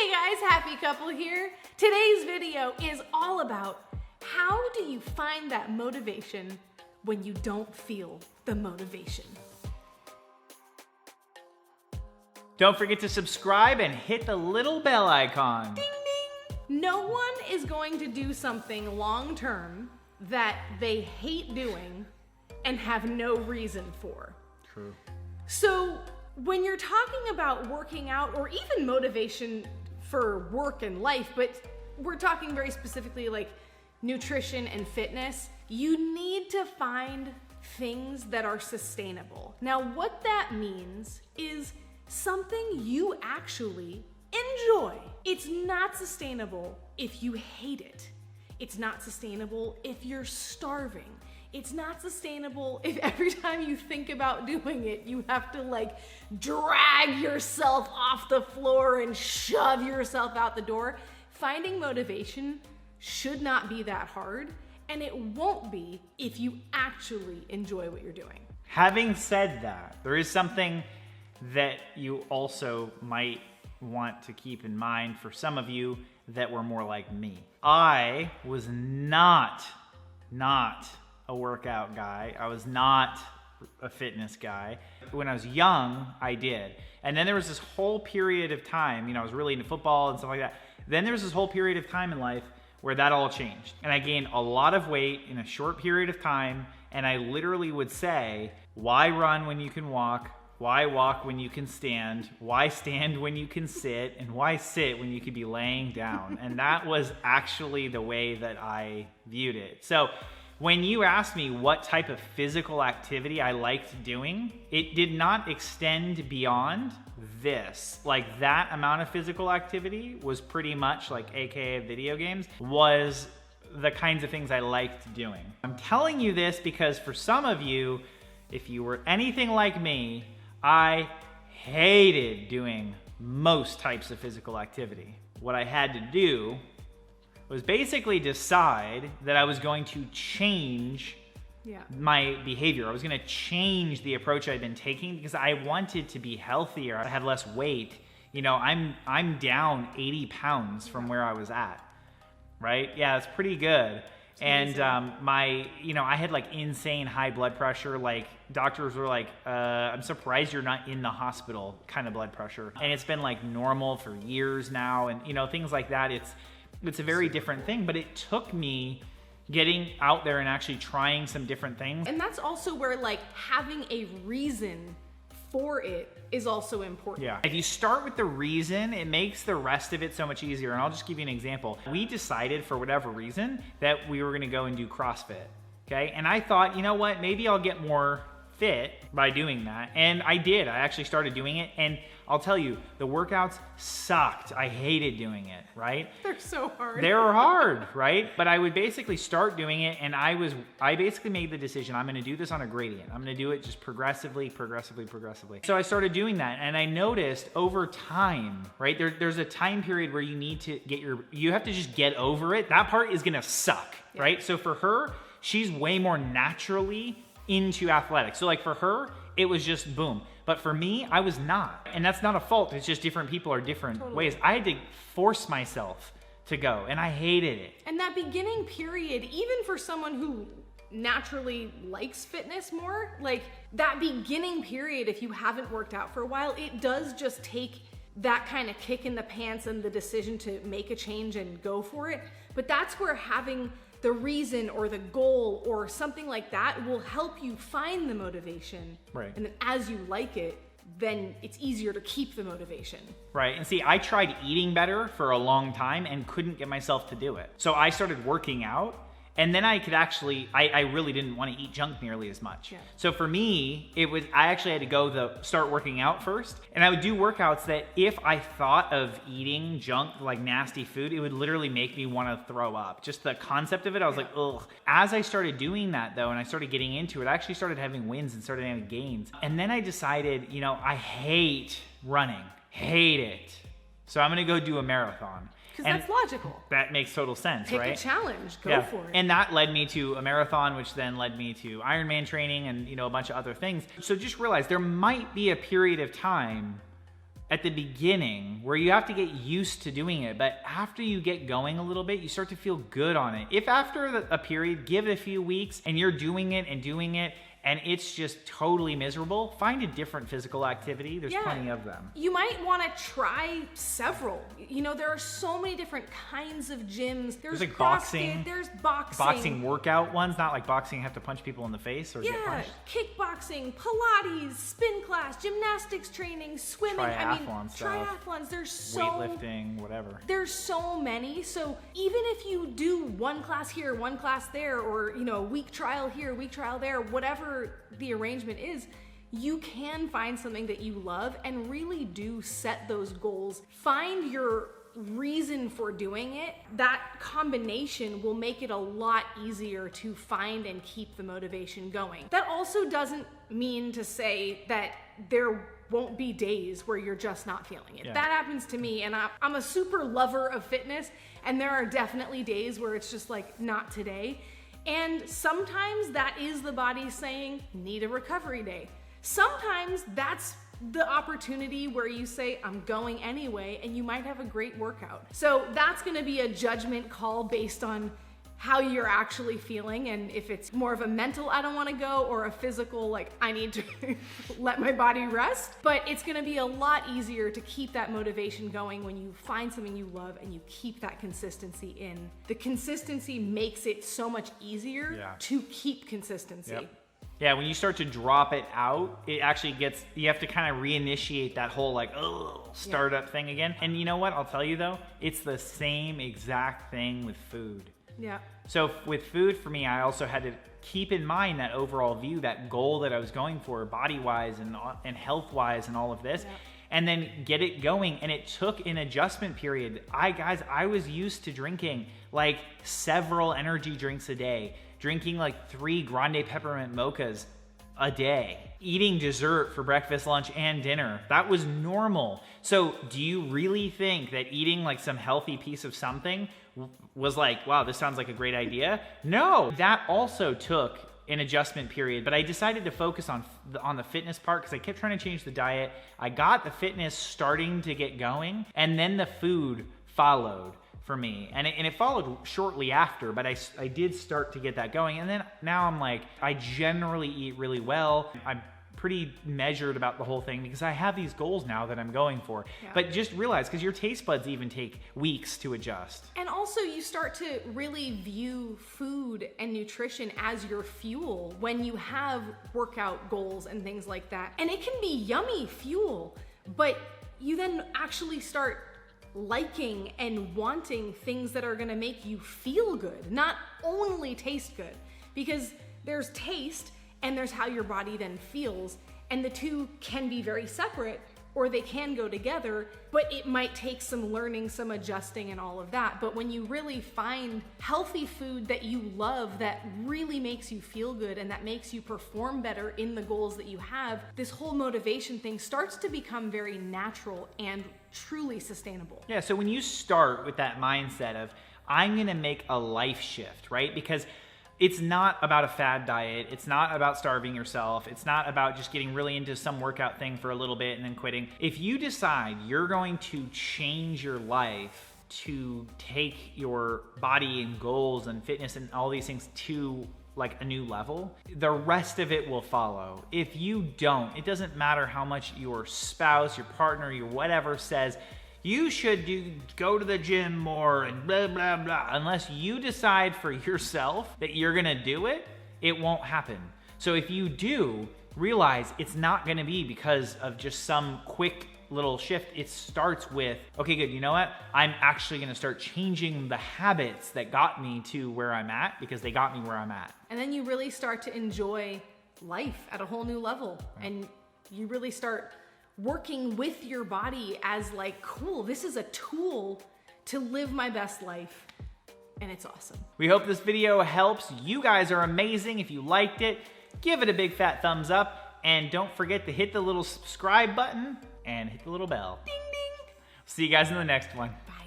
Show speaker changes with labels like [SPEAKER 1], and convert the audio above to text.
[SPEAKER 1] Hey guys, Happy Couple here. Today's video is all about how do you find that motivation when you don't feel the motivation.
[SPEAKER 2] Don't forget to subscribe and hit the little bell icon.
[SPEAKER 1] Ding ding! No one is going to do something long term that they hate doing and have no reason for.
[SPEAKER 2] True.
[SPEAKER 1] So when you're talking about working out or even motivation for work and life, but we're talking very specifically like nutrition and fitness, you need to find things that are sustainable. Now, what that means is something you actually enjoy. It's not sustainable if you hate it. It's not sustainable if you're starving. It's not sustainable if every time you think about doing it, you have to like drag yourself off the floor and shove yourself out the door. Finding motivation should not be that hard, and it won't be if you actually enjoy what you're doing.
[SPEAKER 2] Having said that, there is something that you also might want to keep in mind for some of you that were more like me. I was not a workout guy. I was not a fitness guy. When I was young, I did. And then there was this whole period of time, I was really into football and stuff like that. Then there was this whole period of time in life where that all changed. And I gained a lot of weight in a short period of time. And I literally would say, why run when you can walk? Why walk when you can stand? Why stand when you can sit? And why sit when you could be laying down? And that was actually the way that I viewed it. So when you asked me what type of physical activity I liked doing, it did not extend beyond this. Like that amount of physical activity was pretty much like AKA video games, was the kinds of things I liked doing. I'm telling you this because for some of you, if you were anything like me, I hated doing most types of physical activity. What I had to do was basically decide that I was going to change my behavior. I was going to change the approach I'd been taking because I wanted to be healthier. I had less weight. I'm down 80 pounds from where I was at, right? Yeah, it's pretty good. And I had like insane high blood pressure. Like doctors were like, I'm surprised you're not in the hospital kind of blood pressure. And it's been like normal for years now. And things like that. It's a very different thing, but it took me getting out there and actually trying some different things.
[SPEAKER 1] And that's also where like having a reason for it is also important.
[SPEAKER 2] Yeah. If you start with the reason, it makes the rest of it so much easier. And I'll just give you an example. We decided for whatever reason that we were going to go and do CrossFit. Okay. And I thought, you know what, maybe I'll get more fit by doing that. And I did. I actually started doing it. And I'll tell you, the workouts sucked. I hated doing it, right?
[SPEAKER 1] They're so hard.
[SPEAKER 2] They're hard, right? But I would basically start doing it, and I basically made the decision, I'm gonna do this on a gradient. I'm gonna do it just progressively. So I started doing that, and I noticed over time, right? There's a time period where you need to you have to just get over it. That part is gonna suck, right? So for her, she's way more naturally into athletics. So like for her, it was just boom. But for me, I was not. And that's not a fault. It's just different people are different ways. I had to force myself to go, and I hated it.
[SPEAKER 1] And that beginning period, even for someone who naturally likes fitness more, like that beginning period, if you haven't worked out for a while, it does just take that kind of kick in the pants and the decision to make a change and go for it. But that's where having the reason or the goal or something like that will help you find the motivation.
[SPEAKER 2] Right.
[SPEAKER 1] And then as you like it, then it's easier to keep the motivation.
[SPEAKER 2] Right. And see, I tried eating better for a long time and couldn't get myself to do it. So I started working out. And then I could actually, I really didn't want to eat junk nearly as much.
[SPEAKER 1] Yeah.
[SPEAKER 2] So for me, I actually had to start working out first. And I would do workouts that if I thought of eating junk, like nasty food, it would literally make me want to throw up. Just the concept of it, I was like, ugh. As I started doing that though, and I started getting into it, I actually started having wins and started having gains. And then I decided, I hate running, hate it. So I'm going to go do a marathon.
[SPEAKER 1] Because that's logical.
[SPEAKER 2] That makes total sense, right?
[SPEAKER 1] Pick a challenge, go for it.
[SPEAKER 2] And that led me to a marathon, which then led me to Ironman training and a bunch of other things. So just realize there might be a period of time at the beginning where you have to get used to doing it, but after you get going a little bit, you start to feel good on it. If after a period, give it a few weeks and you're doing it and it's just totally miserable, find a different physical activity. There's plenty of them.
[SPEAKER 1] You might want to try several. You know, there are so many different kinds of gyms. There's
[SPEAKER 2] like
[SPEAKER 1] CrossFit,
[SPEAKER 2] boxing.
[SPEAKER 1] There's boxing.
[SPEAKER 2] Boxing workout ones, not like boxing you have to punch people in the face or get punched.
[SPEAKER 1] Kickboxing, Pilates, spin class, gymnastics training, swimming.
[SPEAKER 2] Triathlon stuff.
[SPEAKER 1] Triathlons. There's so
[SPEAKER 2] weightlifting, whatever.
[SPEAKER 1] There's so many. So even if you do one class here, one class there, or you know, a week trial here, a week trial there, whatever the arrangement is, you can find something that you love and really do set those goals. Find your reason for doing it. That combination will make it a lot easier to find and keep the motivation going. That also doesn't mean to say that there won't be days where you're just not feeling it.
[SPEAKER 2] Yeah.
[SPEAKER 1] That happens to me, and I'm a super lover of fitness, and there are definitely days where it's just like, not today. And sometimes that is the body saying, need a recovery day. Sometimes that's the opportunity where you say, I'm going anyway, and you might have a great workout. So that's gonna be a judgment call based on how you're actually feeling, and if it's more of a mental, I don't wanna go, or a physical, like I need to let my body rest. But it's gonna be a lot easier to keep that motivation going when you find something you love and you keep that consistency in. The consistency makes it so much easier to keep consistency.
[SPEAKER 2] Yep. Yeah, when you start to drop it out, it actually gets, you have to kind of reinitiate that whole like, startup thing again. And you know what, I'll tell you though, it's the same exact thing with food.
[SPEAKER 1] Yeah.
[SPEAKER 2] So with food, for me, I also had to keep in mind that overall view, that goal that I was going for body-wise and health-wise and all of this, and then get it going. And it took an adjustment period. I was used to drinking like several energy drinks a day, drinking like 3 grande peppermint mochas a day, eating dessert for breakfast, lunch, and dinner. That was normal. So do you really think that eating like some healthy piece of something was like, wow, this sounds like a great idea? No, that also took an adjustment period, but I decided to focus on the fitness part because I kept trying to change the diet. I got the fitness starting to get going, and then the food followed for me, and it followed shortly after, but I did start to get that going, and then now I'm like, I generally eat really well. I'm pretty measured about the whole thing because I have these goals now that I'm going for. But just realize, because your taste buds even take weeks to adjust.
[SPEAKER 1] And also you start to really view food and nutrition as your fuel when you have workout goals and things like that. And it can be yummy fuel, but you then actually start liking and wanting things that are gonna make you feel good, not only taste good. Because there's taste and there's how your body then feels, and the two can be very separate, or they can go together, but it might take some learning, some adjusting, and all of that. But when you really find healthy food that you love, that really makes you feel good and that makes you perform better in the goals that you have, this whole motivation thing starts to become very natural and truly sustainable.
[SPEAKER 2] Yeah, so when you start with that mindset of, I'm gonna make a life shift, right? Because it's not about a fad diet. It's not about starving yourself. It's not about just getting really into some workout thing for a little bit and then quitting. If you decide you're going to change your life to take your body and goals and fitness and all these things to like a new level, the rest of it will follow. If you don't, it doesn't matter how much your spouse, your partner, your whatever says, you should go to the gym more and blah, blah, blah. Unless you decide for yourself that you're gonna do it, it won't happen. So if you do, realize it's not gonna be because of just some quick little shift. It starts with, okay, good, you know what? I'm actually gonna start changing the habits that got me to where I'm at because they got me where I'm at.
[SPEAKER 1] And then you really start to enjoy life at a whole new level. And you really start working with your body as like, cool, this is a tool to live my best life. And it's awesome.
[SPEAKER 2] We hope this video helps. You guys are amazing. If you liked it, give it a big fat thumbs up. And don't forget to hit the little subscribe button and hit the little bell.
[SPEAKER 1] Ding, ding.
[SPEAKER 2] See you guys in the next one.
[SPEAKER 1] Bye.